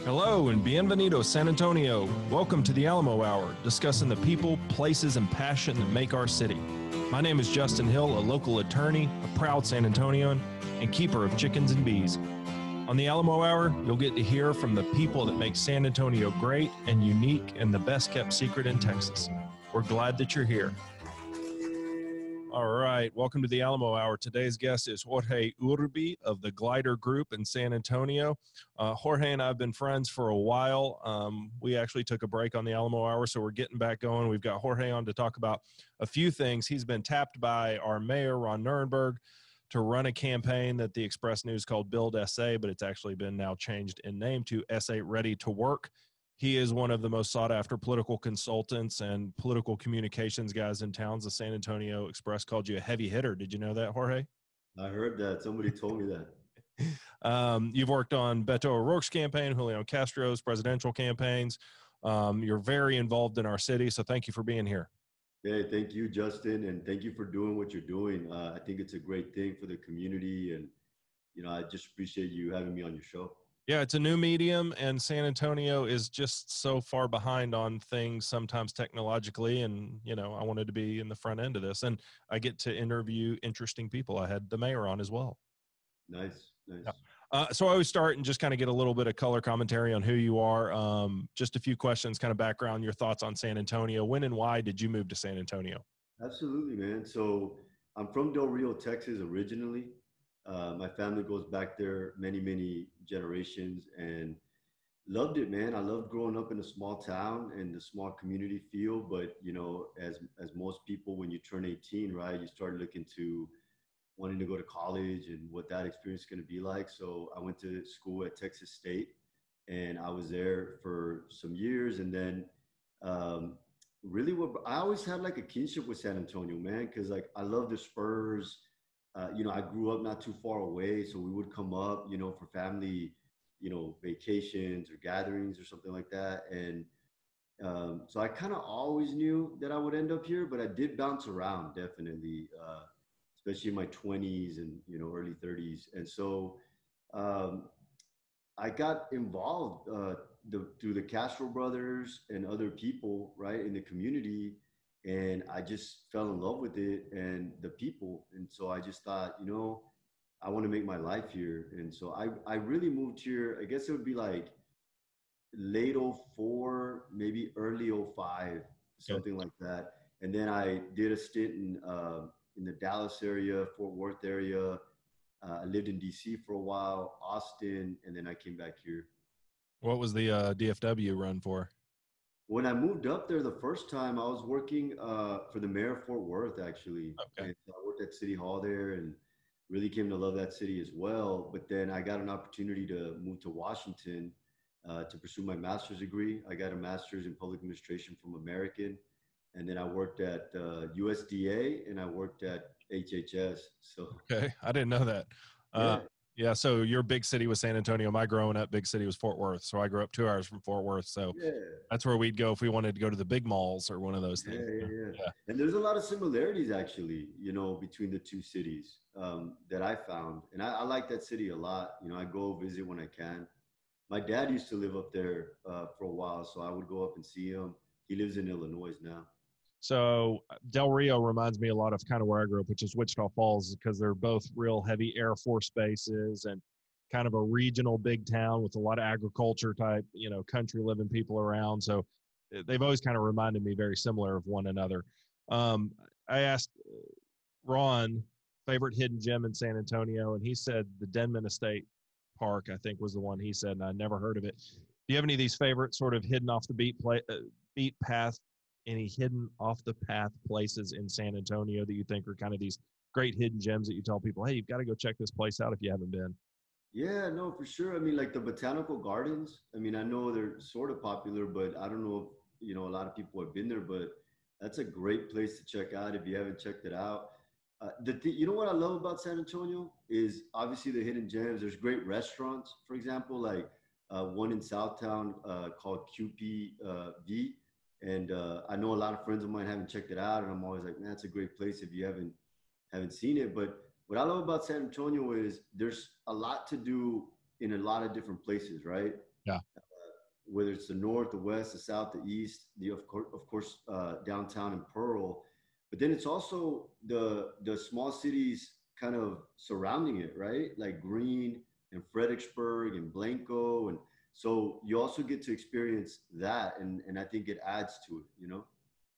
Hello and bienvenido, San Antonio. Welcome to the Alamo Hour, discussing the people, places, and passion that make our city. My name is Justin Hill, a local attorney, a proud San Antonian, and keeper of chickens and bees. On the Alamo Hour, you'll get to hear from the people that make San Antonio great and unique and the best kept secret in Texas. We're glad that you're here. All right, welcome to the Alamo Hour. Today's guest is Jorge Urby of the Glider Group in San Antonio. Jorge and I have been friends for a while. We actually took a break on the Alamo Hour, so we're getting back going. We've got Jorge on to talk about a few things. He's been tapped by our mayor, Ron Nirenberg, to run a campaign that the Express News called Build SA, but it's actually been now changed in name to SA Ready to Work. He is one of the most sought-after political consultants and political communications guys in towns. The San Antonio Express called you a heavy hitter. Did you know that, Jorge? I heard that. Somebody told me that. You've worked on Beto O'Rourke's campaign, Julian Castro's presidential campaigns. You're very involved in our city, so thank you for being here. Hey, thank you, Justin, and thank you for doing what you're doing. I think it's a great thing for the community, and I just appreciate you having me on your show. Yeah, it's a new medium, and San Antonio is just so far behind on things sometimes technologically, and, I wanted to be in the front end of this, and I get to interview interesting people. I had the mayor on as well. Nice. Yeah. So I always start and just kind of get a little bit of color commentary on who you are. Just a few questions, kind of background, your thoughts on San Antonio. When and why did you move to San Antonio? Absolutely, man. So I'm from Del Rio, Texas, originally. My family goes back there many generations and loved it, man. I loved growing up in a small town and the small community feel. But, as most people, when you turn 18, right, you start looking to wanting to go to college and what that experience is going to be like. So I went to school at Texas State and I was there for some years. And then really I always had like a kinship with San Antonio, man, because like I love the Spurs. I grew up not too far away, so we would come up, for family, vacations or gatherings or something like that. And so I kind of always knew that I would end up here, but I did bounce around definitely, especially in my 20s and, early 30s. And so I got involved through the Castro brothers and other people, right, in the community. And I just fell in love with it and the people. And so I just thought, I want to make my life here. And so I really moved here. I guess it would be like late 04, maybe early 05, something like that. And then I did a stint in the Dallas area, Fort Worth area. I lived in DC for a while, Austin, and then I came back here. What was the DFW run for? When I moved up there the first time, I was working for the mayor of Fort Worth, actually. Okay. And so I worked at City Hall there and really came to love that city as well. But then I got an opportunity to move to Washington to pursue my master's degree. I got a master's in public administration from American. And then I worked at USDA and I worked at HHS. So okay, I didn't know that. Yeah, so your big city was San Antonio. My growing up big city was Fort Worth. So I grew up 2 hours from Fort Worth. So that's where we'd go if we wanted to go to the big malls or one of those things. Yeah. And there's a lot of similarities actually, between the two cities that I found. And I like that city a lot. I go visit when I can. My dad used to live up there for a while, so I would go up and see him. He lives in Illinois now. So Del Rio reminds me a lot of kind of where I grew up, which is Wichita Falls, because they're both real heavy Air Force bases and kind of a regional big town with a lot of agriculture type, country living people around. So they've always kind of reminded me very similar of one another. I asked Ron, favorite hidden gem in San Antonio, and he said the Denman Estate Park, I think was the one he said, and I never heard of it. Do you have any of these favorite sort of hidden off the beat path, any hidden off the path places in San Antonio that you think are kind of these great hidden gems that you tell people, hey, you've got to go check this place out if you haven't been? Yeah, no, for sure. I mean, like the botanical gardens, I mean, I know they're sort of popular, but I don't know if, a lot of people have been there, but that's a great place to check out if you haven't checked it out. You know what I love about San Antonio is obviously the hidden gems. There's great restaurants, for example, like one in Southtown called QPV. And I know a lot of friends of mine haven't checked it out, and I'm always like, man, it's a great place if you haven't seen it. But what I love about San Antonio is there's a lot to do in a lot of different places, right? Yeah. whether it's the north, the west, the south, the east, of course, downtown and Pearl, but then it's also the small cities kind of surrounding it, right? Like Green and Fredericksburg and Blanco, and so you also get to experience that, and I think it adds to it, you know.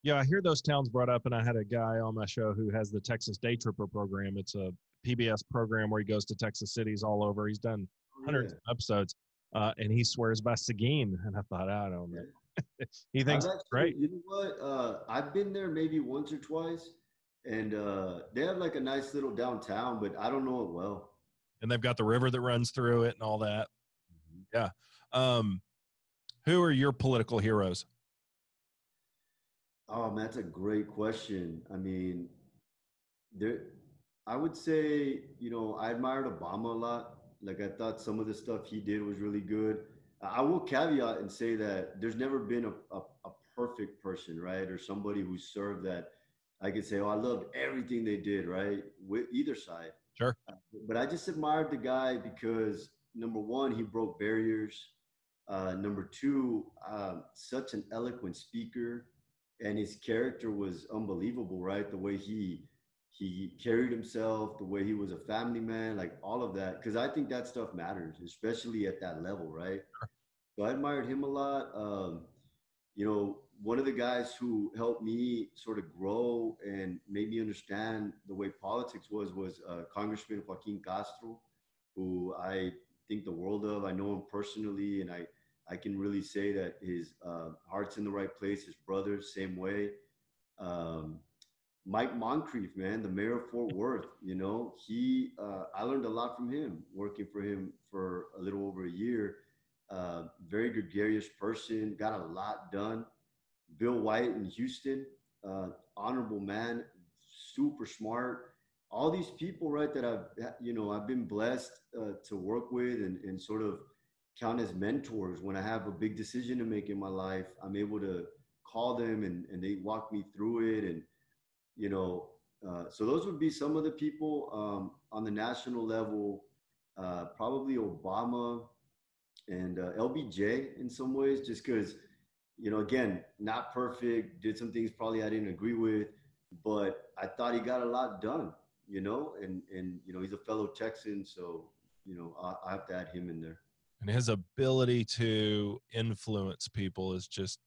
Yeah, I hear those towns brought up, and I had a guy on my show who has the Texas Day Tripper program. It's a PBS program where he goes to Texas cities all over. He's done Oh hundreds yeah, of episodes, and he swears by Seguin. And I thought, I don't know. yeah. He I've thinks it's actually, great, you know what? I've been there maybe once or twice, and they have like a nice little downtown, but I don't know it well. and they've got the river that runs through it and all that. Mhm. Yeah. Um, who are your political heroes? Oh, man, that's a great question. I mean, there, I would say, I admired Obama a lot. Like, I thought some of the stuff he did was really good. I will caveat and say that there's never been a perfect person, right? Or somebody who served that I could say, oh, I loved everything they did, right? With either side. Sure. But I just admired the guy because number one, he broke barriers. Number two, such an eloquent speaker, and his character was unbelievable, right? The way he carried himself, the way he was a family man, like all of that. Because I think that stuff matters, especially at that level, right? So I admired him a lot. One of the guys who helped me sort of grow and made me understand the way politics was Congressman Joaquin Castro, who I think the world of. I know him personally, and I can really say that his heart's in the right place. His brother, same way. Um, Mike Moncrief, man, the mayor of Fort Worth, I learned a lot from him, working for him for a little over a year. Very gregarious person, got a lot done. Bill White in Houston, honorable man, super smart. All these people, right, that I've been blessed to work with and sort of count as mentors. When I have a big decision to make in my life, I'm able to call them and they walk me through it. And you know, so those would be some of the people on the national level. Probably Obama and LBJ in some ways, just because, again, not perfect, did some things probably I didn't agree with, but I thought he got a lot done, and he's a fellow Texan, so I have to add him in there. And his ability to influence people is just,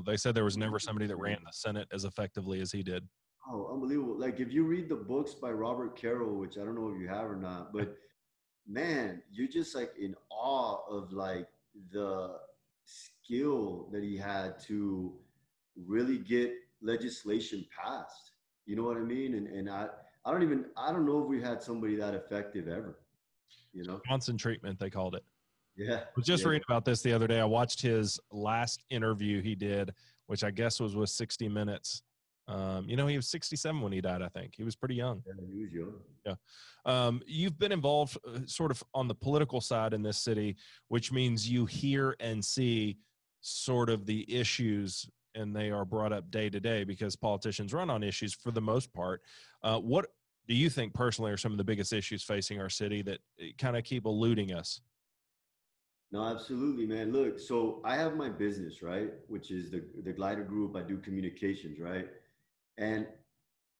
they said there was never somebody that ran the Senate as effectively as he did. Oh, unbelievable! Like if you read the books by Robert Carroll, which I don't know if you have or not, but man, you're just like in awe of like the skill that he had to really get legislation passed. You know what I mean? And I don't know if we had somebody that effective ever, you know? Johnson treatment, they called it. Yeah. I was just Yeah. reading about this the other day. I watched his last interview he did, which I guess was with 60 Minutes. He was 67 when he died, I think. He was pretty young. Yeah, he was young. Yeah. You've been involved sort of on the political side in this city, which means you hear and see sort of the issues, and they are brought up day to day because politicians run on issues for the most part. What do you think personally are some of the biggest issues facing our city that kind of keep eluding us? No, absolutely, man. Look, so I have my business, right? Which is the Glider Group. I do communications, right? And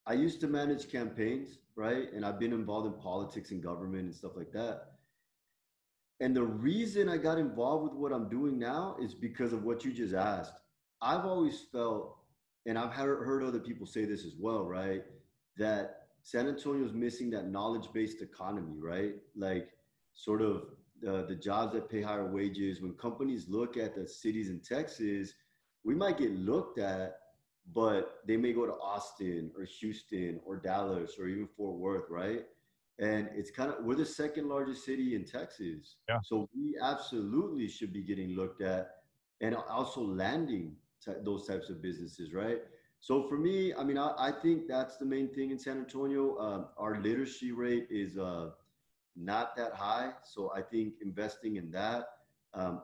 I used to manage campaigns, right? And I've been involved in politics and government and stuff like that. And the reason I got involved with what I'm doing now is because of what you just asked. I've always felt, and I've heard other people say this as well, right? That San Antonio is missing that knowledge based economy, right? Like, sort of the jobs that pay higher wages. When companies look at the cities in Texas, we might get looked at, but they may go to Austin or Houston or Dallas or even Fort Worth, right? And it's kind of, we're the second largest city in Texas. Yeah. So we absolutely should be getting looked at and also landing those types of businesses, right? So for me, I mean, I think that's the main thing in San Antonio. Our literacy rate is not that high. So I think investing in that.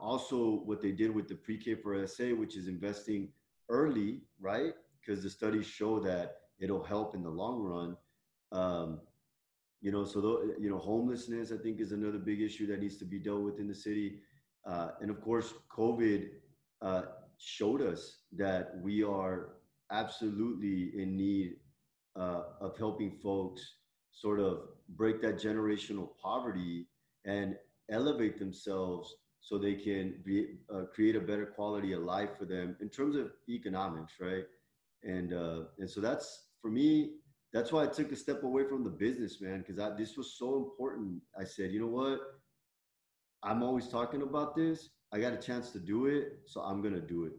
Also, what they did with the pre-K for SA, which is investing early, right? Because the studies show that it'll help in the long run. Um, homelessness, I think, is another big issue that needs to be dealt with in the city. And of course, COVID uh, showed us that we are absolutely in need of helping folks sort of break that generational poverty and elevate themselves so they can create a better quality of life for them in terms of economics, right? And so that's for me. That's why I took a step away from the business, man, because this was so important. I said, you know what? I'm always talking about this. I got a chance to do it, so I'm gonna do it.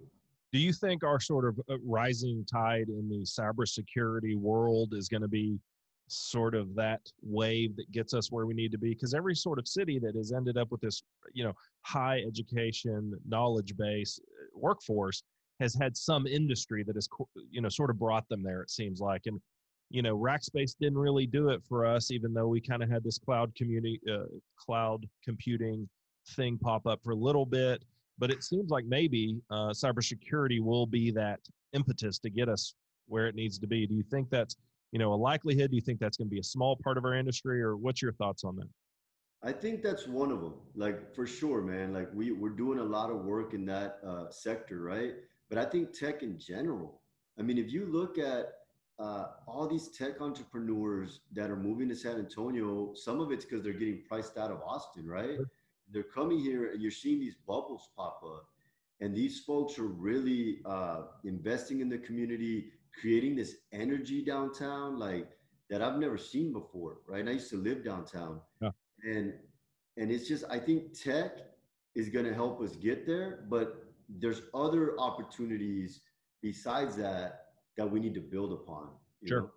Do you think our sort of rising tide in the cybersecurity world is going to be sort of that wave that gets us where we need to be? Because every sort of city that has ended up with this, high education, knowledge base workforce has had some industry that has, sort of brought them there, it seems like. And, Rackspace didn't really do it for us, even though we kind of had this cloud computing thing pop up for a little bit. But it seems like maybe cybersecurity will be that impetus to get us where it needs to be. Do you think that's, a likelihood? Do you think that's going to be a small part of our industry, or what's your thoughts on that? I think that's one of them, like for sure, man. Like we're doing a lot of work in that sector, right? But I think tech in general. I mean, if you look at all these tech entrepreneurs that are moving to San Antonio, some of it's because they're getting priced out of Austin, right? They're coming here, and you're seeing these bubbles pop up, and these folks are really investing in the community, creating this energy downtown, like that I've never seen before, right? And I used to live downtown, Yeah, and it's just I think tech is going to help us get there, but there's other opportunities besides that that we need to build upon, you sure.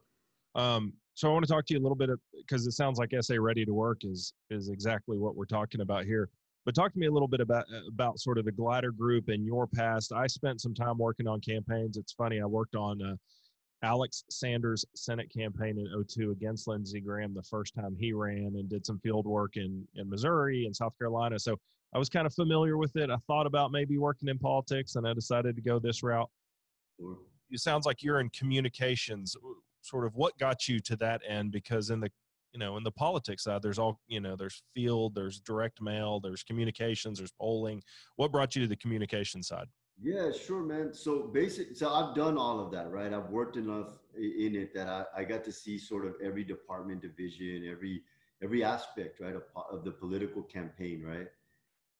know. So I want to talk to you a little bit because it sounds like SA Ready to Work is exactly what we're talking about here. But talk to me a little bit about sort of the Glider Group in your past. I spent some time working on campaigns. It's funny, I worked on Alex Sanders' Senate campaign in '02 against Lindsey Graham the first time he ran, and did some field work in Missouri and South Carolina. So I was kind of familiar with it. I thought about maybe working in politics, and I decided to go this route. Sure. It sounds like you're in communications. Sort of what got you to that end? Because in the politics side, there's there's field, there's direct mail, there's communications, there's polling. What brought you to the communication side? Yeah, sure, man. So I've done all of that, right? I've worked enough in it that I got to see sort of every department, division, every aspect, right, of the political campaign, right?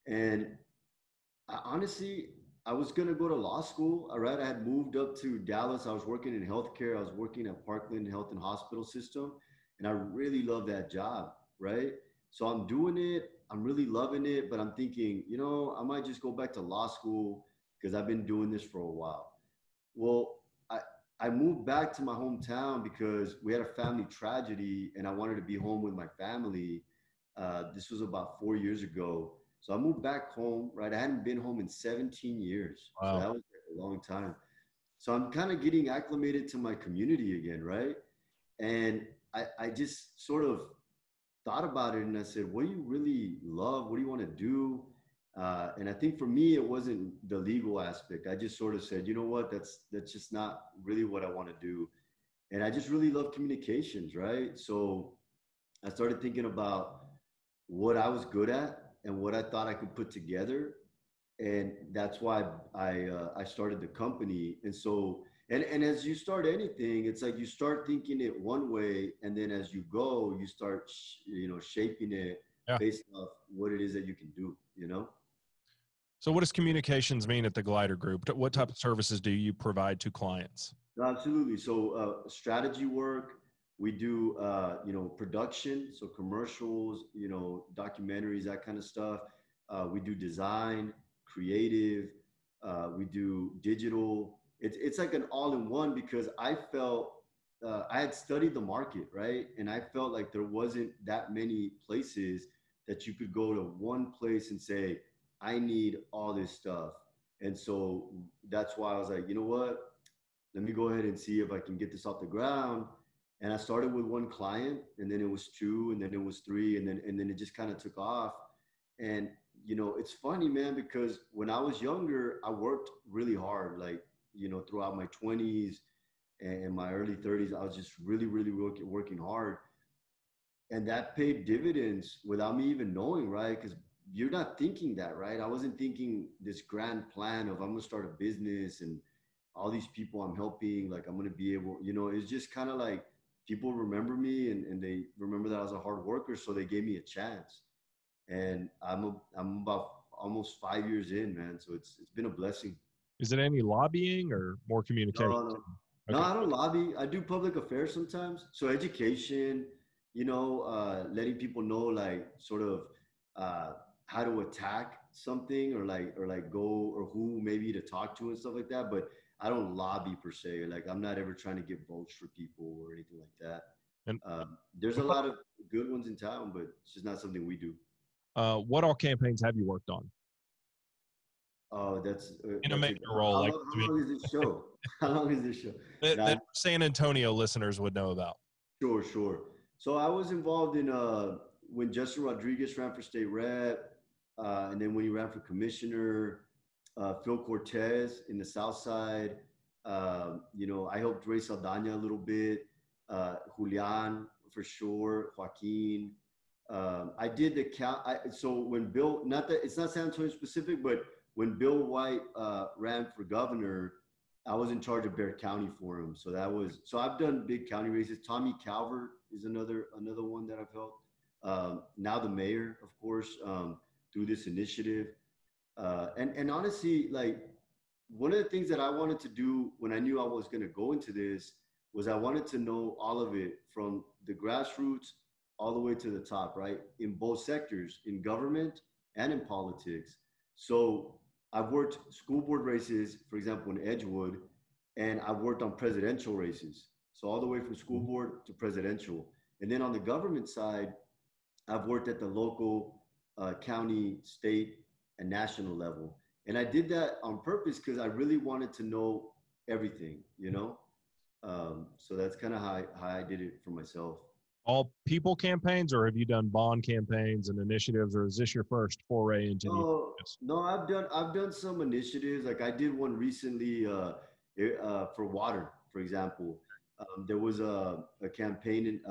And honestly, I was gonna go to law school. All right, I had moved up to Dallas. I was working in healthcare. I was working at Parkland Health and Hospital System, and I really love that job, right? So I'm doing it. I'm really loving it, but I'm thinking, I might just go back to law school because I've been doing this for a while. Well, I moved back to my hometown because we had a family tragedy, and I wanted to be home with my family. This was about 4 years ago. So I moved back home, right? I hadn't been home in 17 years. So Wow. that was like a long time. So I'm kind of getting acclimated to my community again, right? And I just sort of thought about it, and I said, what do you really love? What do you want to do? And I think for me, it wasn't the legal aspect. I just sort of said, you know what, that's just not really what I want to do. And I just really love communications, right? So I started thinking about what I was good at and what I thought I could put together, and that's why I started the company. And so and as you start anything, it's like you start thinking it one way, and then as you go, you start shaping it Yeah. based off what it is that you can do. So what does communications mean at the Glider Group? What type of services do you provide to clients? Absolutely. So strategy work, we do production, so commercials, documentaries, that kind of stuff. We do design, creative, we do digital. It's like an all-in-one because I felt I had studied the market, right? And I felt like there wasn't that many places that you could go to one place and say, I need all this stuff. And so that's why I was like, you know what? Let me go ahead and see if I can get this off the ground. And I started with one client, and then it was two, and then it was three, and then it just kind of took off. And it's funny, man, because when I was younger, I worked really hard, like throughout my 20s and my early 30s. I was just really, really working hard, and that paid dividends without me even knowing, right? Because you're not thinking that, right? I wasn't thinking this grand plan of I'm gonna start a business and all these people I'm helping, like I'm gonna be able, it's just kind of like people remember me and they remember that I was a hard worker, so they gave me a chance. And I'm about almost 5 years in, man. So it's been a blessing. Is it any lobbying or more communication? No, no, no. Okay. I don't lobby. I do public affairs sometimes. So education, letting people know like sort of uh, how to attack something or like go or who maybe to talk to and stuff like that. But I don't lobby per se. Like I'm not ever trying to get votes for people or anything like that. And There's a lot of good ones in town, but it's just not something we do. what all campaigns have you worked on? Oh, that's In a that's major it. role, like How long is this show? How long is this show? that Now, San Antonio listeners would know about. sure, sure. So I was involved in when Justin Rodriguez ran for state rep, and then when he ran for commissioner, Phil Cortez in the South Side. I helped Ray Saldana a little bit, Julian for sure, Joaquin. I did the count. So when Bill, not that it's not San Antonio specific, but when Bill White ran for governor, I was in charge of Bear County for him. So I've done big county races. Tommy Calvert is another one that I've helped. Now the mayor, of course, through this initiative. And honestly, like one of the things that I wanted to do when I knew I was going to go into this was I wanted to know all of it from the grassroots all the way to the top, right? In both sectors, in government and in politics. So I've worked school board races, for example, in Edgewood, and I've worked on presidential races. So all the way from school board to presidential. And then on the government side, I've worked at the local, county, state, and national level. And I did that on purpose because I really wanted to know everything. So that's kind of how I did it for myself. All people campaigns, or have you done bond campaigns and initiatives, or is this your first foray into the No, no, I've done some initiatives. Like I did one recently for water, for example. There was a campaign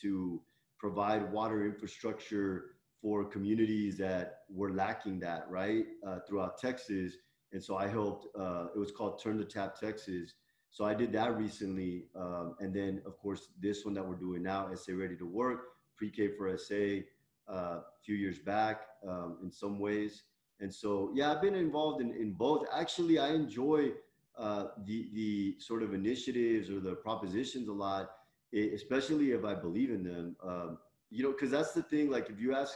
to provide water infrastructure for communities that were lacking that, right, throughout Texas. And so I helped. It was called Turn the Tap Texas. So I did that recently, and then of course this one that we're doing now, SA Ready to Work, pre-K for SA a few years back in some ways. And so, yeah, I've been involved in both. Actually, I enjoy the sort of initiatives or the propositions a lot, especially if I believe in them. Because that's the thing. Like, if you ask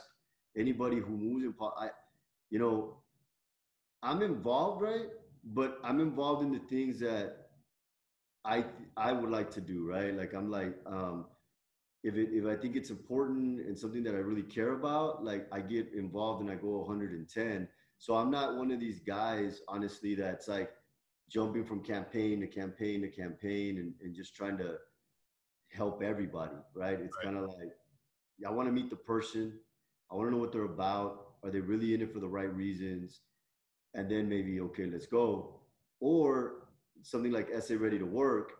anybody who moves in, you know, I'm involved, right? But I'm involved in the things that I would like to do, right? Like, I'm like, if I think it's important and something that I really care about, like I get involved and I go 110. So I'm not one of these guys, honestly, that's like jumping from campaign to campaign to campaign and just trying to help everybody, right? It's kind of like, I want to meet the person. I want to know what they're about. Are they really in it for the right reasons? And then maybe, okay, let's go. Or something like SA Ready to Work.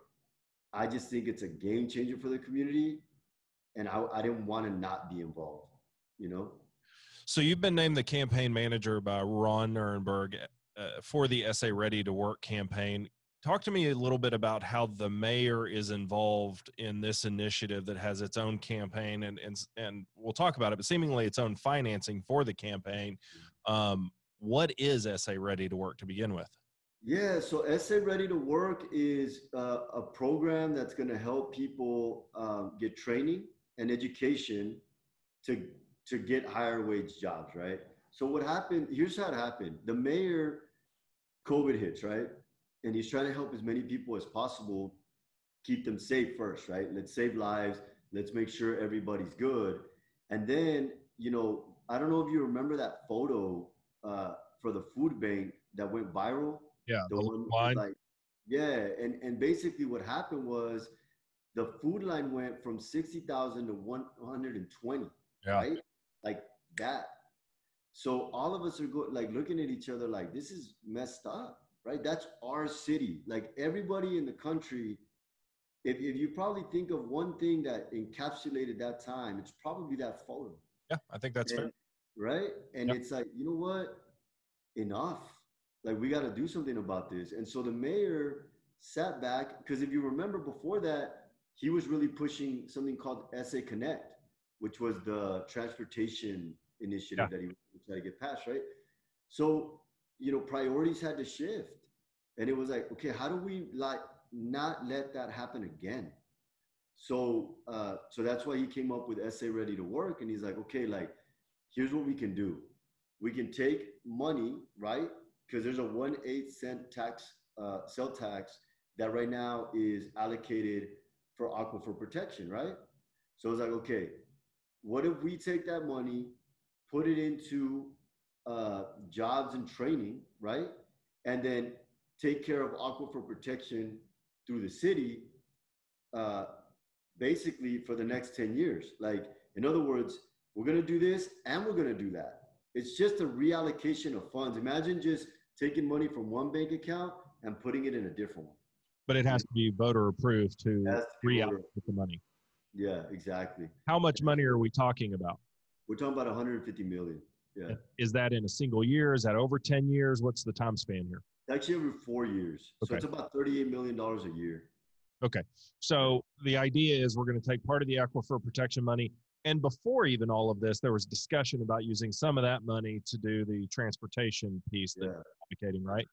I just think it's a game changer for the community, and I didn't want to not be involved, you know? So you've been named the campaign manager by Ron Nirenberg for the SA Ready to Work campaign. Talk to me a little bit about how the mayor is involved in this initiative that has its own campaign, and we'll talk about it, but seemingly its own financing for the campaign. What is SA Ready to Work to begin with? Yeah, so SA Ready to Work is a program that's going to help people get training and education to to get higher wage jobs, right? So what happened? Here's how it happened. The mayor, COVID hits, right? And he's trying to help as many people as possible, keep them safe first, right? Let's save lives. Let's make sure everybody's good. And then, I don't know if you remember that photo for the food bank that went viral. Yeah, The the one with line. like, yeah, and basically what happened was the food line went from 60,000 to 120, Yeah. right? Like that. So all of us are like looking at each other like this is messed up, right? That's our city. Like everybody in the country, if you probably think of one thing that encapsulated that time, it's probably that photo. Yeah, I think that's And fair. right? And Yep. it's like, you know what? Enough. Like, we got to do something about this. And so the mayor sat back, because if you remember before that, he was really pushing something called SA Connect, which was the transportation Yeah. initiative that he was trying to get passed, right? So, priorities had to shift. And it was like, okay, how do we like not let that happen again? So that's why he came up with SA Ready to Work. And he's like, okay, like, here's what we can do. We can take money, right? Because there's a 1/8 cent tax, sell tax that right now is allocated for aquifer protection, right? So it's like, okay, what if we take that money, put it into jobs and training, right? And then take care of aquifer protection through the city, uh, basically for the next 10 years. Like, in other words, we're going to do this and we're going to do that. It's just a reallocation of funds. Imagine just taking money from one bank account and putting it in a different one. But it has to be voter approved to That's the order. reallocate the money. Yeah, exactly. How much money are we talking about? We're talking about 150 million. Yeah. Is that in a single year? Is that over 10 years? What's the time span here? It's actually over 4 years. So Okay. it's about $38 million a year. Okay. So the idea is we're going to take part of the aquifer protection money. And before even all of this, there was discussion about using some of that money to do the transportation piece that you're advocating, right?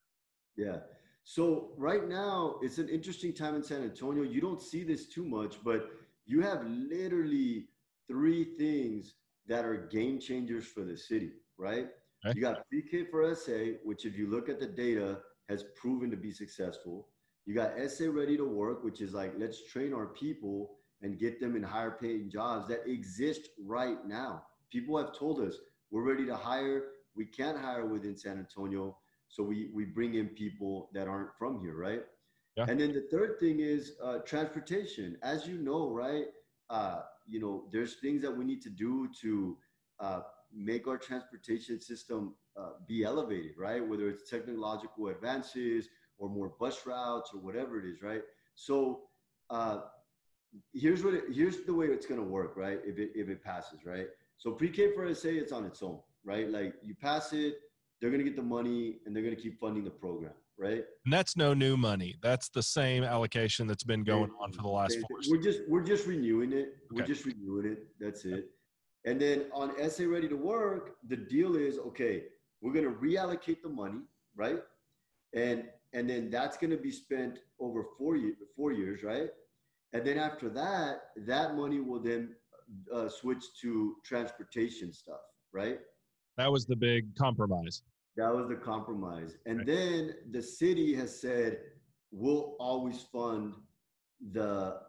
Yeah. So right now, it's an interesting time in San Antonio. You don't see this too much, but you have literally three things that are game changers for the city, right? Okay. You got pre-K for SA, which if you look at the data, has proven to be successful. You got SA Ready to Work, which is like, let's train our people and get them in higher paying jobs that exist right now. People have told us, we're ready to hire. We can't hire within San Antonio. So we bring in people that aren't from here, right? Yeah. And then the third thing is transportation. As you know, right? There's things that we need to do to make our transportation system be elevated, right? Whether it's technological advances or more bus routes or whatever it is, right? So here's the way it's going to work, right? If it passes, right? So pre-K for SA, it's on its own, right? Like, you pass it, they're going to get the money and they're going to keep funding the program, right? And that's no new money. That's the same allocation that's been going on for the last 4 years. We're just renewing it. Okay. We're just renewing it. That's it. And then on SA Ready to Work, the deal is, okay, we're going to reallocate the money, right? And then that's going to be spent over 4 years, right? And then after that, that money will then switch to transportation stuff, right? That was the big compromise. That was the compromise. And then the city has said, we'll always fund the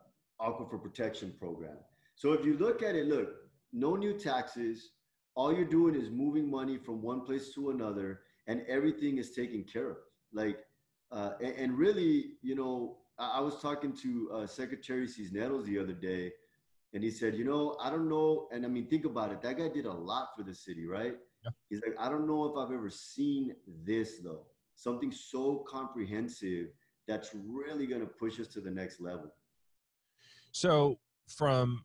aquifer protection program. So if you look at it, look, no new taxes. All you're doing is moving money from one place to another, and everything is taken care of. Like, and really, I was talking to Secretary Cisneros the other day, and he said, I don't know. And I mean, think about it. That guy did a lot for the city, right? Yeah. He's like, I don't know if I've ever seen this, though. Something so comprehensive that's really going to push us to the next level. So from,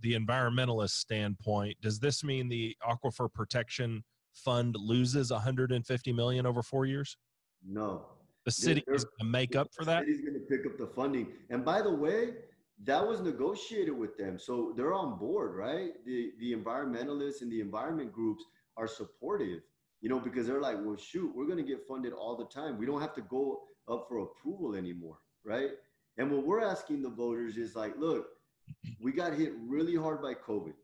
the environmentalist standpoint, does this mean the Aquifer Protection Fund loses $150 million over 4 years? No. The city is going to make up for that? The city's going to pick up the funding. And by the way, that was negotiated with them. So they're on board, right? The environmentalists and the environment groups are supportive, because they're like, well, shoot, we're going to get funded all the time. We don't have to go up for approval anymore, right? And what we're asking the voters is like, look, we got hit really hard by COVID.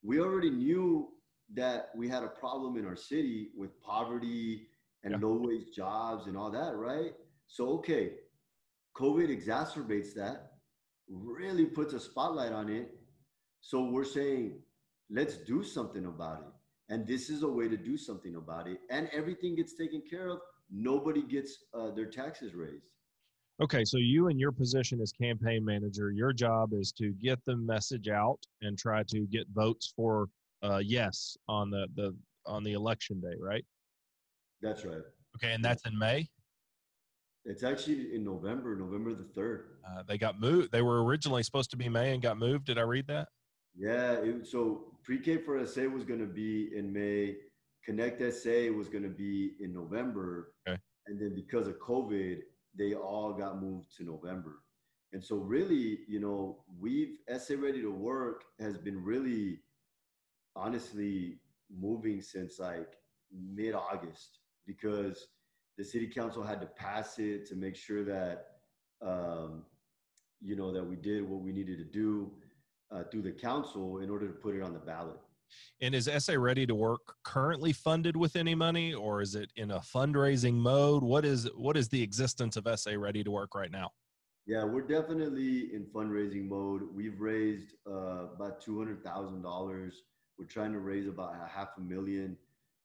We already knew that we had a problem in our city with poverty and low wage jobs and all that, right? So, okay, COVID exacerbates that, really puts a spotlight on it. So we're saying, let's do something about it. And this is a way to do something about it. And everything gets taken care of. Nobody gets their taxes raised. Okay, so you in your position as campaign manager, your job is to get the message out and try to get votes for yes on the election day, right? That's right. Okay, and that's in May? It's actually in November the 3rd. They got moved. They were originally supposed to be May and got moved. Did I read that? Yeah, so pre-K for SA was going to be in May. Connect SA was going to be in November. Okay. And then because of COVID, they all got moved to November. And so really, SA Ready to Work has been really honestly moving since like mid-August because the city council had to pass it to make sure that um, that we did what we needed to do through the council in order to put it on the ballot. And is SA Ready to Work currently funded with any money, or is it in a fundraising mode? What is the existence of SA Ready to Work right now? Yeah, we're definitely in fundraising mode. We've raised about $200,000. We're trying to raise about $500,000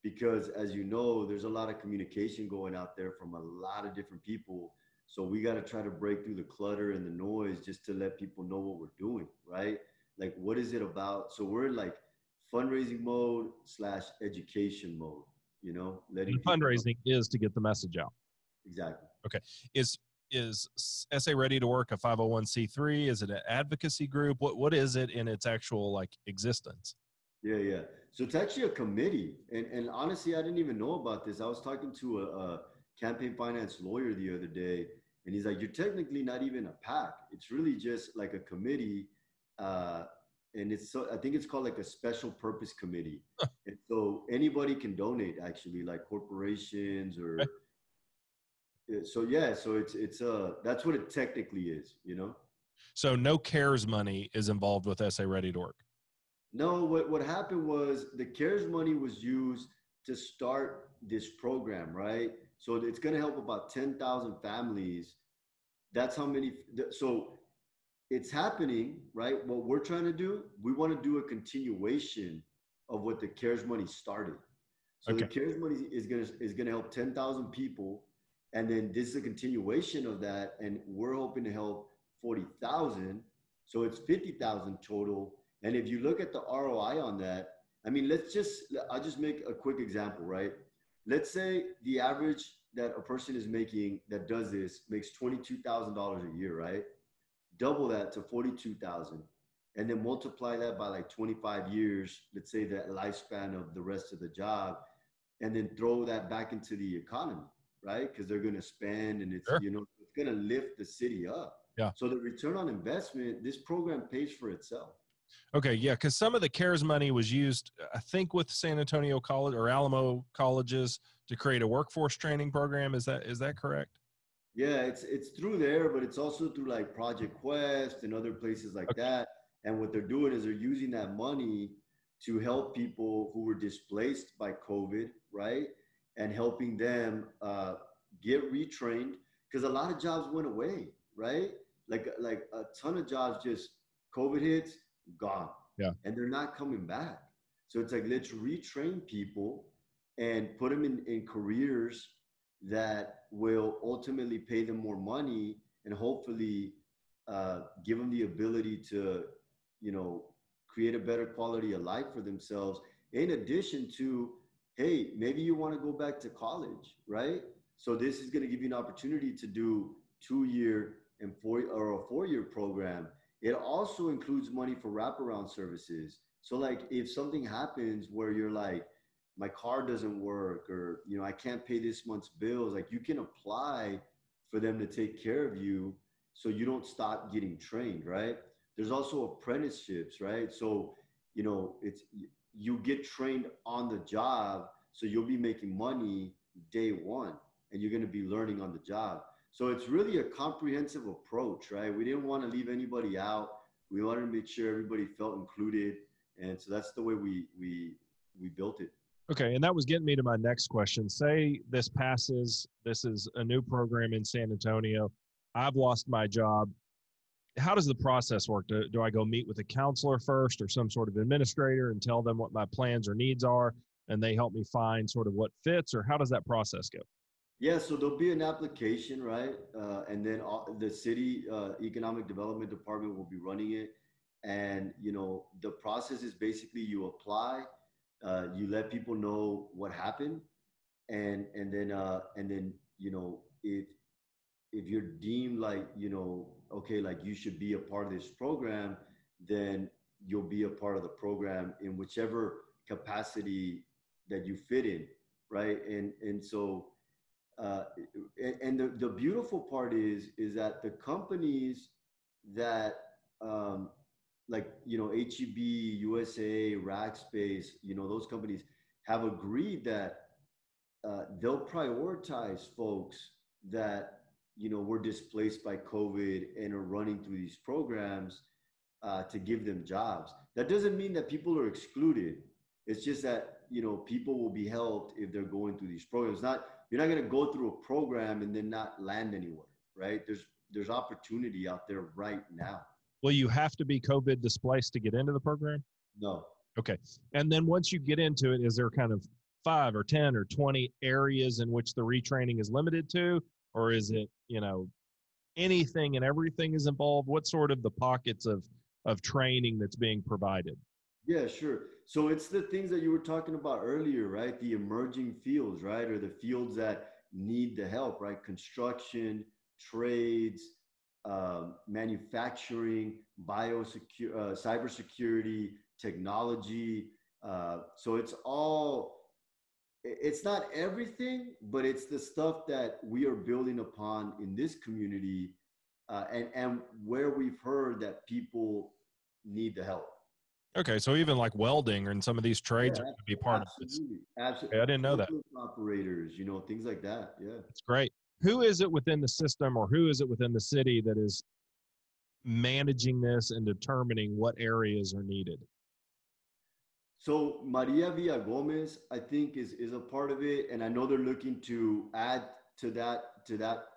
because, as you know, there's a lot of communication going out there from a lot of different people. So we got to try to break through the clutter and the noise just to let people know what we're doing, right? Like, what is it about? So we're in like fundraising mode / education mode, letting And people know. fundraising is to get the message out. Exactly. Okay. Is SA Ready to Work a 501c3? Is it an advocacy group? What is it in its actual like existence? Yeah, yeah. So it's actually a committee. And honestly, I didn't even know about this. I was talking to a campaign finance lawyer the other day, and he's like, you're technically not even a PAC. It's really just like a committee. Uh, and I think it's called like a special purpose committee. And so anybody can donate actually, like corporations Okay. or so yeah, so that's what it technically is. So no CARES money is involved with SA Ready to Work. No, what happened was the CARES money was used to start this program, right? So it's going to help about 10,000 families. That's how many. So it's happening, right? What we're trying to do, we want to do a continuation of what the CARES money started. So the Okay. CARES money is gonna help 10,000 people, and then this is a continuation of that, and we're hoping to help 40,000. So it's 50,000 total. And if you look at the ROI on that, I mean, I'll just make a quick example, right? Let's say the average that a person is making that does this makes $22,000 a year, right? Double that to 42,000 and then multiply that by like 25 years, let's say that lifespan of the rest of the job, and then throw that back into the economy, right? Because they're going to spend and Sure. it's going to lift the city up. Yeah. So the return on investment, this program pays for itself. Okay. Yeah. Because some of the CARES money was used, I think, with San Antonio College or Alamo colleges to create a workforce training program. Is that correct? Yeah, it's through there, but it's also through like Project Quest and other places like Okay. that. And what they're doing is they're using that money to help people who were displaced by COVID, right? And helping them get retrained because a lot of jobs went away, right? Like a ton of jobs just COVID hits, gone, Yeah. and they're not coming back. So it's like let's retrain people and put them in careers that will ultimately pay them more money and hopefully give them the ability to, you know, create a better quality of life for themselves. In addition to, hey, maybe you want to go back to college, right? So this is going to give you an opportunity to do 2 year and 4 year program. It also includes money for wraparound services. So like if something happens where you're like, my car doesn't work or I can't pay this month's bills, like you can apply for them to take care of you so you don't stop getting trained, right? There's also apprenticeships, right? So it's you get trained on the job, so you'll be making money day one and you're going to be learning on the job. So it's really a comprehensive approach, right? We didn't want to leave anybody out. We wanted to make sure everybody felt included, and so that's the way we built it. Okay, and that was getting me to my next question. Say this passes, this is a new program in San Antonio. I've lost my job. How does the process work? Do I go meet with a counselor first or some sort of administrator and tell them what my plans or needs are, and they help me find sort of what fits, or how does that process go? Yeah, so there'll be an application, right? And then the city economic development department will be running it. And the process is basically you apply, you let people know what happened, and then if you're deemed like okay, like you should be a part of this program, then you'll be a part of the program in whichever capacity that you fit in, right? And so uh, and the beautiful part is that the companies that like HEB, USA, Rackspace, those companies have agreed that they'll prioritize folks that were displaced by COVID and are running through these programs to give them jobs. That doesn't mean that people are excluded. It's just that people will be helped if they're going through these programs. Not You're not going to go through a program and then not land anywhere, right? There's opportunity out there right now. Will you have to be COVID displaced to get into the program? No. Okay. And then once you get into it, is there kind of 5 or 10 or 20 areas in which the retraining is limited to? Or is it, anything and everything is involved? What sort of the pockets of training that's being provided? Yeah, sure. So it's the things that you were talking about earlier, right? The emerging fields, right? Or the fields that need the help, right? Construction, trades, manufacturing, cybersecurity, technology. So it's not everything, but it's the stuff that we are building upon in this community, and where we've heard that people need the help. Okay, so even like welding and some of these trades Yeah, are going to be part of this. absolutely. Okay, I didn't know that. Operators, things like that. Yeah. It's great. Who is it within the system, or who is it within the city that is managing this and determining what areas are needed? So Maria Villa Gomez, I think, is a part of it, and I know they're looking to add to that.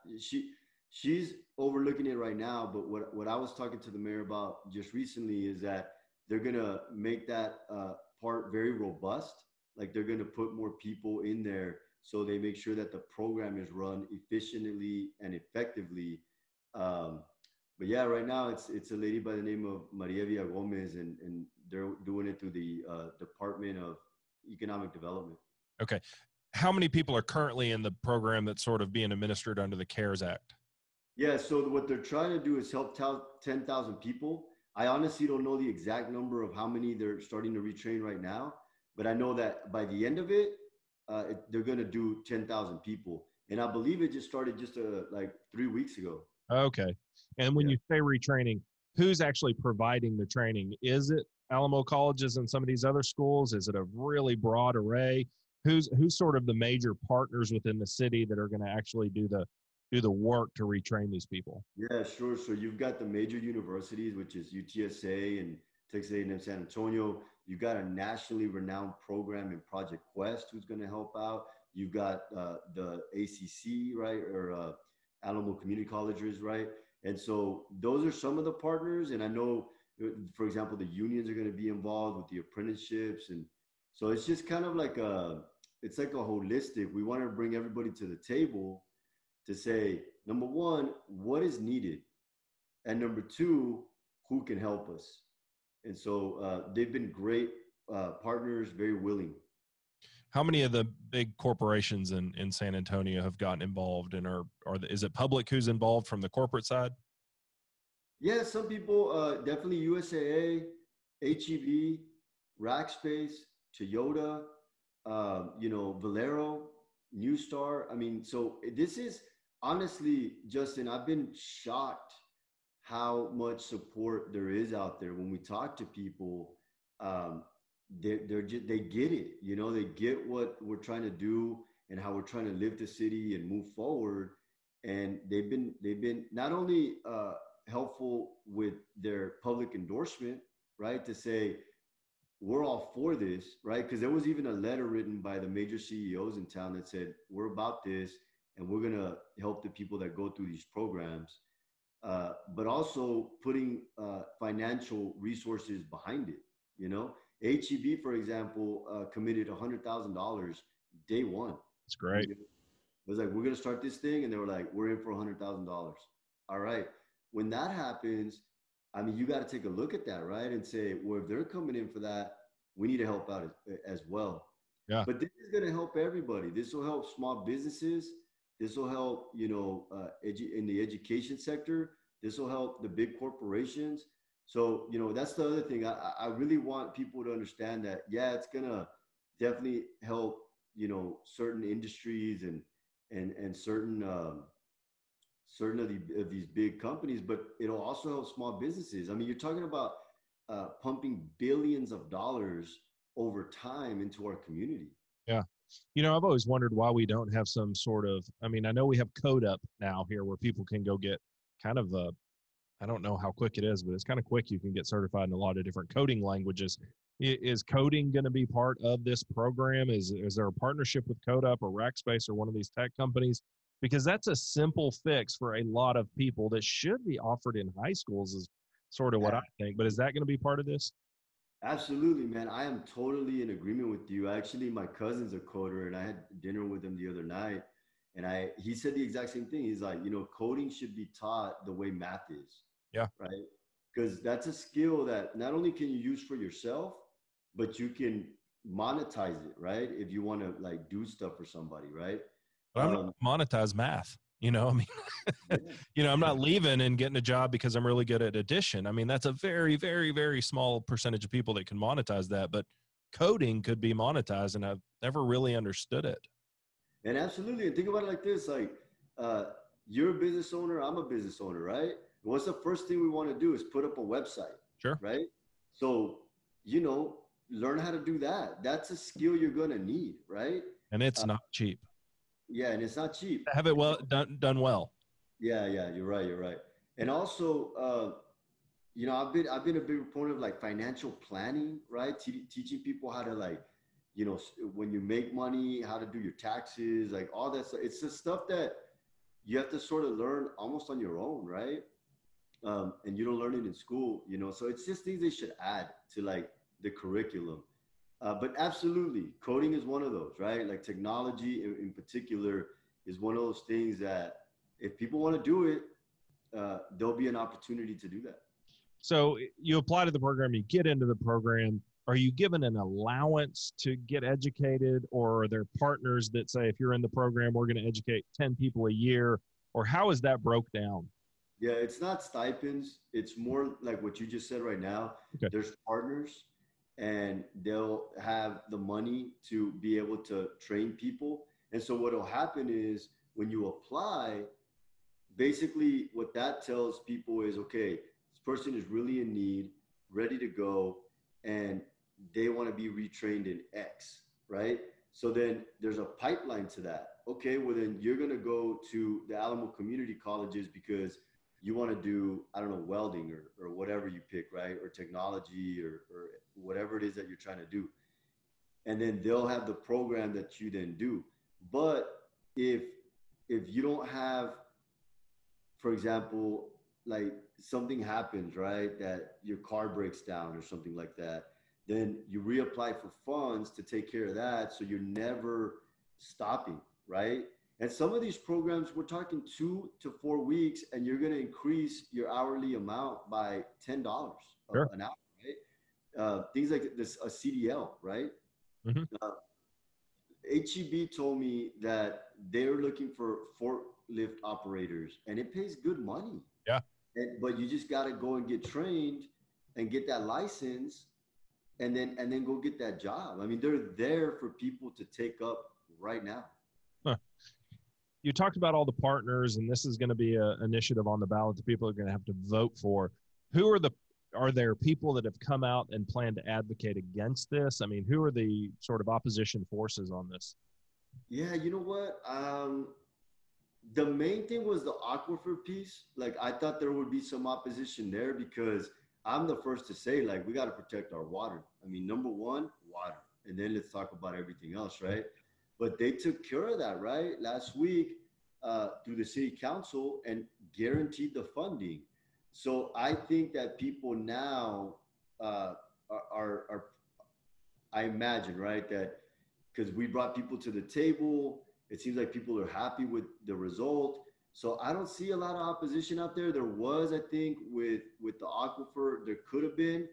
She's overlooking it right now, but what I was talking to the mayor about just recently is that they're gonna make that part very robust. Like they're gonna put more people in there, so they make sure that the program is run efficiently and effectively. But yeah, right now it's a lady by the name of Maria Villa Gomez, and they're doing it through the Department of Economic Development. Okay. How many people are currently in the program that's sort of being administered under the CARES Act? Yeah, so what they're trying to do is help 10,000 people. I honestly don't know the exact number of how many they're starting to retrain right now, but I know that by the end of it, they're going to do 10,000 people. And I believe it just started just like 3 weeks ago. Okay. And when you say retraining, who's actually providing the training? Is it Alamo colleges and some of these other schools? Is it a really broad array? Who's sort of the major partners within the city that are going to actually do the work to retrain these people? Yeah, sure. So you've got the major universities, which is UTSA and Texas A&M San Antonio. You've got a nationally renowned program in Project Quest who's going to help out. You've got the ACC, right, or Alamo Community Colleges, right? And so those are some of the partners. And I know, for example, the unions are going to be involved with the apprenticeships. And so it's just kind of like it's like a holistic. We want to bring everybody to the table to say, number one, what is needed? And number two, who can help us? And so they've been great partners, very willing. How many of the big corporations in San Antonio have gotten involved, and is it public who's involved from the corporate side? Yeah, some people, definitely USAA, HEB, Rackspace, Toyota, Valero, New Star. I mean, so this is honestly, Justin, I've been shocked how much support there is out there when we talk to people. They get it, they get what we're trying to do and how we're trying to live the city and move forward. And they've been not only helpful with their public endorsement, right, to say we're all for this, right? Because there was even a letter written by the major CEOs in town that said we're about this and we're going to help the people that go through these programs, but also putting financial resources behind it. HEB, for example, committed $100,000 day one. That's great. It was like, we're going to start this thing. And they were like, we're in for $100,000. All right. When that happens, I mean, you got to take a look at that, right? And say, well, if they're coming in for that, we need to help out as well. Yeah. But this is going to help everybody. This will help small businesses. This will help, in the education sector. This will help the big corporations. So, that's the other thing. I really want people to understand that, yeah, it's going to definitely help, certain industries and certain of these big companies, but it'll also help small businesses. I mean, you're talking about pumping billions of dollars over time into our community. Yeah. I've always wondered why we don't have some sort of, I mean, I know we have Code Up now here where people can go get kind of a, I don't know how quick it is, but it's kind of quick. You can get certified in a lot of different coding languages. Is coding going to be part of this program? Is there a partnership with Code Up or Rackspace or one of these tech companies? Because that's a simple fix for a lot of people that should be offered in high schools is sort of what I think. But is that going to be part of this? Absolutely, man. I am totally in agreement with you. Actually, my cousin's a coder, and I had dinner with him the other night, and he said the exact same thing. He's like, coding should be taught the way math is, Yeah. right? Because that's a skill that not only can you use for yourself, but you can monetize it, right? If you want to like do stuff for somebody, right? But I'm not monetize math. I mean, Yeah. I'm not leaving and getting a job because I'm really good at addition. I mean, that's a very, very, very small percentage of people that can monetize that. But coding could be monetized, and I've never really understood it. And absolutely, and think about it like this: like, uh, you're a business owner, I'm a business owner, right? What's the first thing we want to do is put up a website, Sure. right? So, learn how to do that. That's a skill you're gonna need, right? And it's not cheap. Yeah, and it's not cheap. Have it well done well. Yeah, yeah, you're right, you're right. And also, I've been a big proponent of like financial planning, right? Teaching people how to like, when you make money, how to do your taxes, like all that stuff. It's the stuff that you have to sort of learn almost on your own, right? And you don't learn it in school, So it's just things they should add to like the curriculum. But absolutely, coding is one of those, right? Like technology in particular is one of those things that if people want to do it, there'll be an opportunity to do that. So you apply to the program, you get into the program. Are you given an allowance to get educated, or are there partners that say, if you're in the program, we're going to educate 10 people a year? Or how is that broke down? Yeah, it's not stipends. It's more like what you just said right now. Okay. There's partners and they'll have the money to be able to train people. And so what will happen is when you apply, basically what that tells people is, okay, this person is really in need, ready to go, and they want to be retrained in X, right? So then there's a pipeline to that. Okay, well then you're going to go to the Alamo community colleges because you want to do, I don't know, welding or whatever you pick, right? Or technology or whatever it is that you're trying to do. And then they'll have the program that you then do. But if you don't have, for example, like something happens, right? That your car breaks down or something like that, then you reapply for funds to take care of that. So you're never stopping, right? And some of these programs, we're talking 2 to 4 weeks, and you're going to increase your hourly amount by $10 Sure. an hour, right? Things like this, a CDL, right? Mm-hmm. HEB told me that they're looking for forklift operators, and it pays good money. Yeah. But you just got to go and get trained and get that license, and then go get that job. I mean, they're there for people to take up right now. Huh. You talked about all the partners, and this is going to be an initiative on the ballot that people are going to have to vote for. Are there people that have come out and plan to advocate against this? I mean, who are the sort of opposition forces on this? Yeah, you know what? The main thing was the aquifer piece. Like, I thought there would be some opposition there because I'm the first to say, like, we got to protect our water. I mean, number one, water. And then let's talk about everything else, right? But they took care of that, right? Last week through the city council and guaranteed the funding. So I think that people now are I imagine, right, that because we brought people to the table, it seems like people are happy with the result. So I don't see a lot of opposition out there. There was, I think, with the aquifer, there could have been,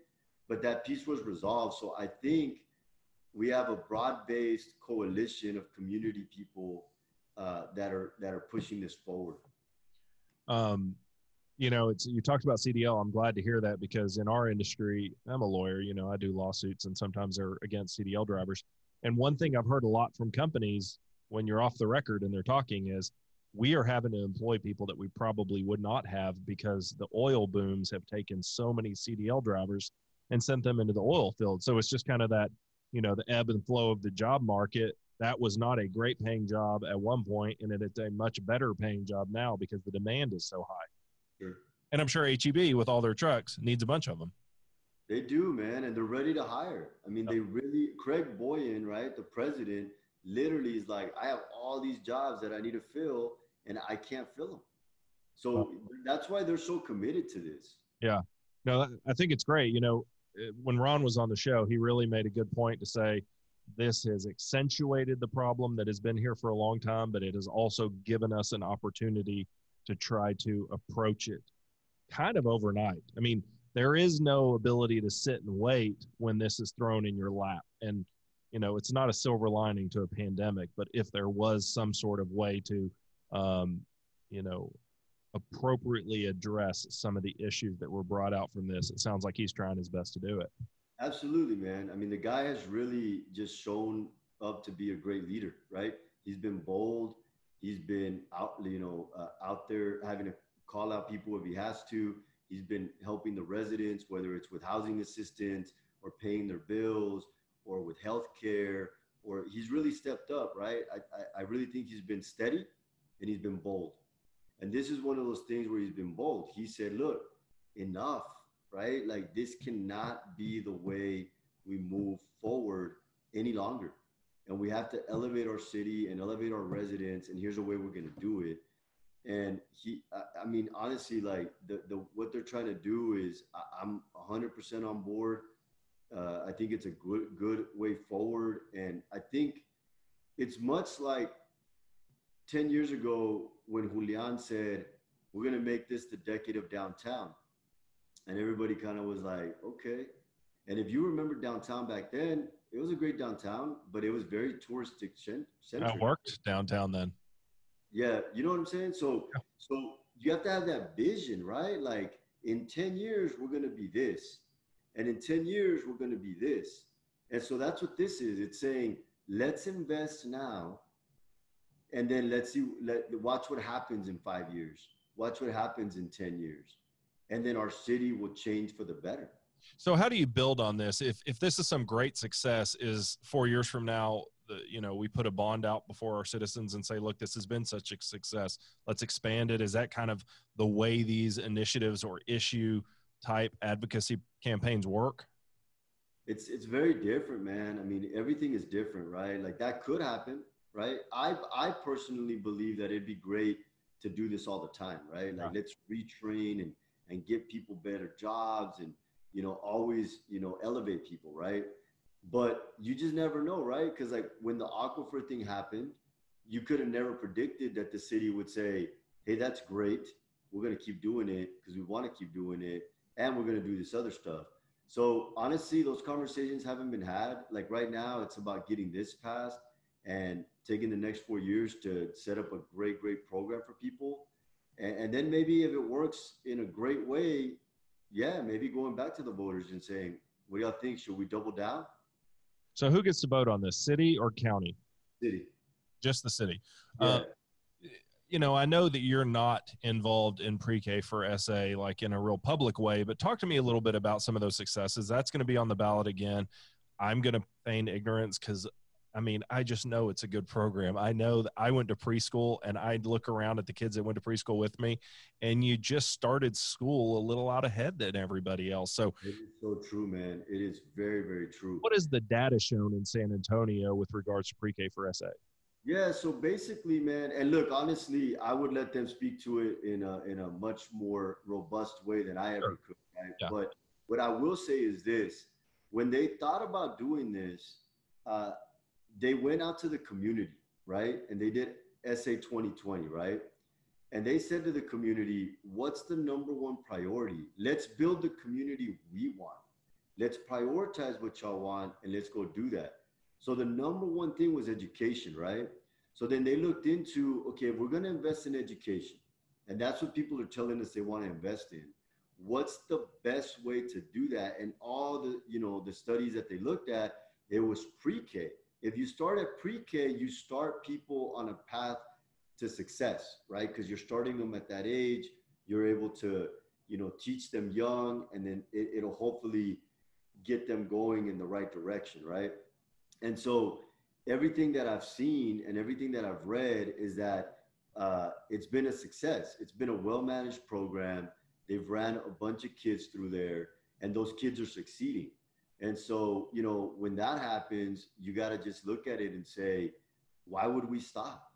but that piece was resolved. So I think we have a broad-based coalition of community people that are pushing this forward. You talked about CDL. I'm glad to hear that because in our industry, I'm a lawyer, I do lawsuits and sometimes they're against CDL drivers. And one thing I've heard a lot from companies when you're off the record and they're talking is we are having to employ people that we probably would not have because the oil booms have taken so many CDL drivers and sent them into the oil field. So it's just kind of that, the ebb and flow of the job market. That was not a great paying job at one point, and it's a much better paying job now because the demand is so high. Sure. And I'm sure HEB with all their trucks needs a bunch of them. They do, man, and they're ready to hire. I mean, Yep. they really, Craig Boyan, right, the president, literally is like, I have all these jobs that I need to fill, and I can't fill them. Well, So that's why they're so committed to this. yeah. No, I think it's great. When Ron was on the show, he really made a good point to say this has accentuated the problem that has been here for a long time, but it has also given us an opportunity to try to approach it kind of overnight. I mean, there is no ability to sit and wait when this is thrown in your lap. And, it's not a silver lining to a pandemic, but if there was some sort of way to, you know, appropriately address some of the issues that were brought out from this, it sounds like he's trying his best to do it. Absolutely, man. I mean, the guy has really just shown up to be a great leader, right? He's been bold. He's been out there having to call out people if he has to. He's been helping the residents, whether it's with housing assistance or paying their bills or with health care, or he's really stepped up, right? I really think he's been steady and he's been bold. And this is one of those things where he's been bold. He said, look, enough, right? Like this cannot be the way we move forward any longer. And we have to elevate our city and elevate our residents. And here's a way we're going to do it. And I mean, honestly, like the what they're trying to do is I'm 100% on board. I think it's a good way forward. And I think it's much like 10 years ago when Julian said, we're going to make this the decade of downtown. And everybody kind of was like, okay. And if you remember downtown back then, it was a great downtown, but it was very touristic I centric. worked downtown then. Yeah, you know what I'm saying? So you have to have that vision, right? Like in 10 years, we're going to be this. And in 10 years, we're going to be this. And so that's what this is. It's saying, let's invest now. And then watch what happens in 5 years. Watch what happens in 10 years. And then our city will change for the better. So how do you build on this? If this is some great success, is 4 years from now, we put a bond out before our citizens and say, look, this has been such a success. Let's expand it. Is that kind of the way these initiatives or issue type advocacy campaigns work? It's very different, man. I mean, everything is different, right? Like that could happen, right? I personally believe that it'd be great to do this all the time, right? Like let's retrain and give people better jobs and always elevate people, right? But you just never know, right? Because like when the aquifer thing happened, you could have never predicted that the city would say, hey, that's great, we're going to keep doing it because we want to keep doing it, and we're going to do this other stuff. So honestly, those conversations haven't been had. Like right now, it's about getting this passed and taking the next 4 years to set up a great program for people. And then maybe if it works in a great way, yeah, maybe going back to the voters and saying, what do y'all think? Should we double down? So who gets to vote on this, city or county? City. Just the city. Yeah. I know that you're not involved in pre-K for SA like in a real public way, but talk to me a little bit about some of those successes. That's going to be on the ballot again. I'm going to feign ignorance because I just know it's a good program. I know that I went to preschool and I'd look around at the kids that went to preschool with me, and you just started school a little out ahead than everybody else. So it is so true, man. It is very, very true. what is the data shown in San Antonio with regards to pre-K for SA? Yeah, so basically, man, and look, honestly, I would let them speak to it in a much more robust way than I ever could, right? Yeah. But what I will say is this: when they thought about doing this, they went out to the community, right? And they did SA 2020, right? And they said to the community, what's the number one priority? Let's build the community we want. Let's prioritize what y'all want and let's go do that. So the number one thing was education, right? So then they looked into, okay, if we're going to invest in education, And that's what people are telling us they want to invest in. What's the best way to do that? And all the, the studies that they looked at, it was pre-K. If you start at pre-K, you start people on a path to success, right? Because you're starting them at that age. You're able to, teach them young, and then it'll hopefully get them going in the right direction, right? And so everything that I've seen and everything that I've read is that it's been a success. It's been a well-managed program. They've ran a bunch of kids through there, and those kids are succeeding. And so, when that happens, you got to just look at it and say, why would we stop?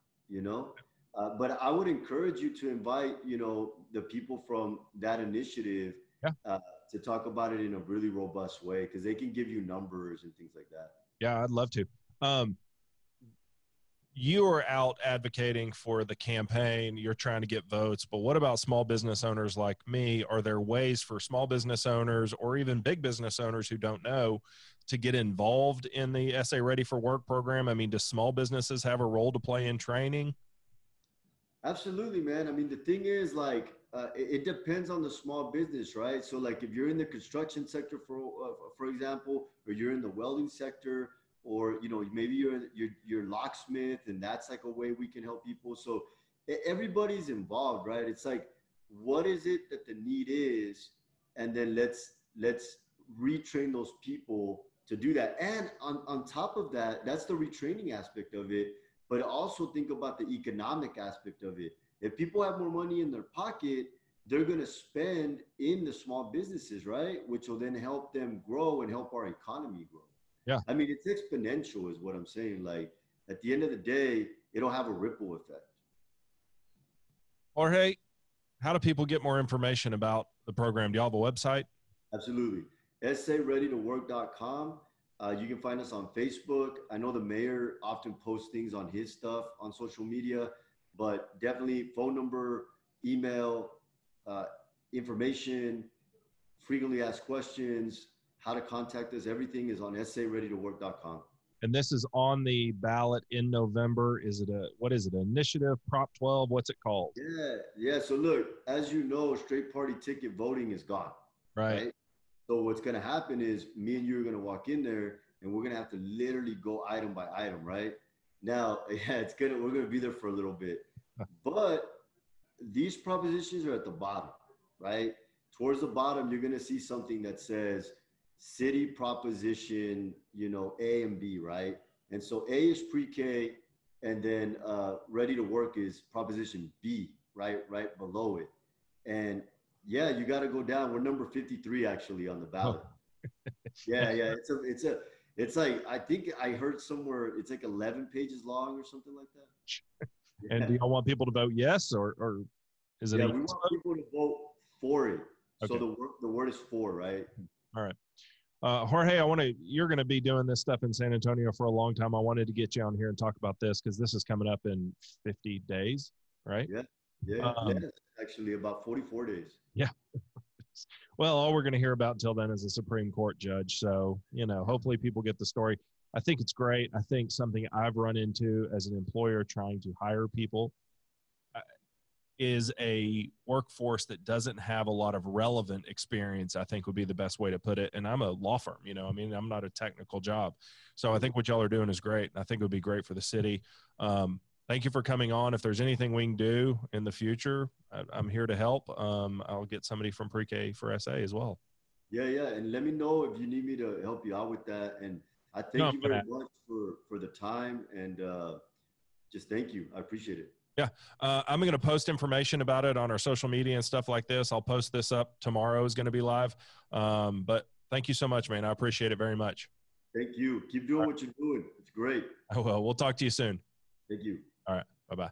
But I would encourage you to invite, the people from that initiative Yeah. To talk about it in a really robust way, because they can give you numbers and things like that. Yeah, I'd love to. You are out advocating for the campaign. You're trying to get votes, but what about small business owners like me? Are there ways for small business owners or even big business owners who don't know to get involved in the SA Ready for Work program? I mean, do small businesses have a role to play in training? Absolutely, man. I mean, the thing is, like, it depends on the small business, right? So, like, if you're in the construction sector, for example, or you're in the welding sector, or maybe you're locksmith, and that's like a way we can help people. So everybody's involved, right? It's like, what is it that the need is, and then let's retrain those people to do that. And on top of that, that's the retraining aspect of it. But also think about the economic aspect of it. If people have more money in their pocket, they're going to spend in the small businesses, right? Which will then help them grow and help our economy grow. Yeah. I mean, it's exponential is what I'm saying. Like, at the end of the day, it'll have a ripple effect. Jorge, how do people get more information about the program? Do y'all have a website? Absolutely. sareadytowork.com. You can find us on Facebook. I know the mayor often posts things on his stuff on social media, but definitely phone number, email, information, frequently asked questions, how to contact us. Everything is on sareadytowork.com. And this is on the ballot in November. Is it what is it? Initiative Prop 12? What's it called? Yeah. So look, as you know, straight party ticket voting is gone. Right? So what's going to happen is me and you are going to walk in there, and we're going to have to literally go item by item, right? Now, yeah, we're going to be there for a little bit, but these propositions are at the bottom, right? Towards the bottom, you're going to see something that says city proposition, A and B, right? And so A is pre-K, and then ready to work is proposition B, right below it. And yeah, you got to go down. We're number 53 actually on the ballot. Yeah. It's like, I think I heard somewhere it's like 11 pages long or something like that. Yeah. And do y'all want people to vote yes, or is it? Yeah, we want people to vote for it. Okay. So the word is for, right? All right. Jorge, you're going to be doing this stuff in San Antonio for a long time. I wanted to get you on here and talk about this because this is coming up in 50 days, right? Yeah. Actually about 44 days. Yeah. Well, all we're going to hear about until then is a Supreme Court judge. So, hopefully people get the story. I think it's great. I think something I've run into as an employer trying to hire people is a workforce that doesn't have a lot of relevant experience, I think would be the best way to put it. And I'm a law firm, I'm not a technical job. So I think what y'all are doing is great. I think it would be great for the city. Thank you for coming on. If there's anything we can do in the future, I'm here to help. I'll get somebody from Pre-K for SA as well. Yeah. And let me know if you need me to help you out with that. And I thank you very much for the time, and just thank you. I appreciate it. Yeah. I'm going to post information about it on our social media and stuff like this. I'll post this up tomorrow. Is going to be live. But thank you so much, man. I appreciate it very much. Thank you. Keep doing what you're doing. It's great. Oh, well, we'll talk to you soon. Thank you. All right. Bye-bye.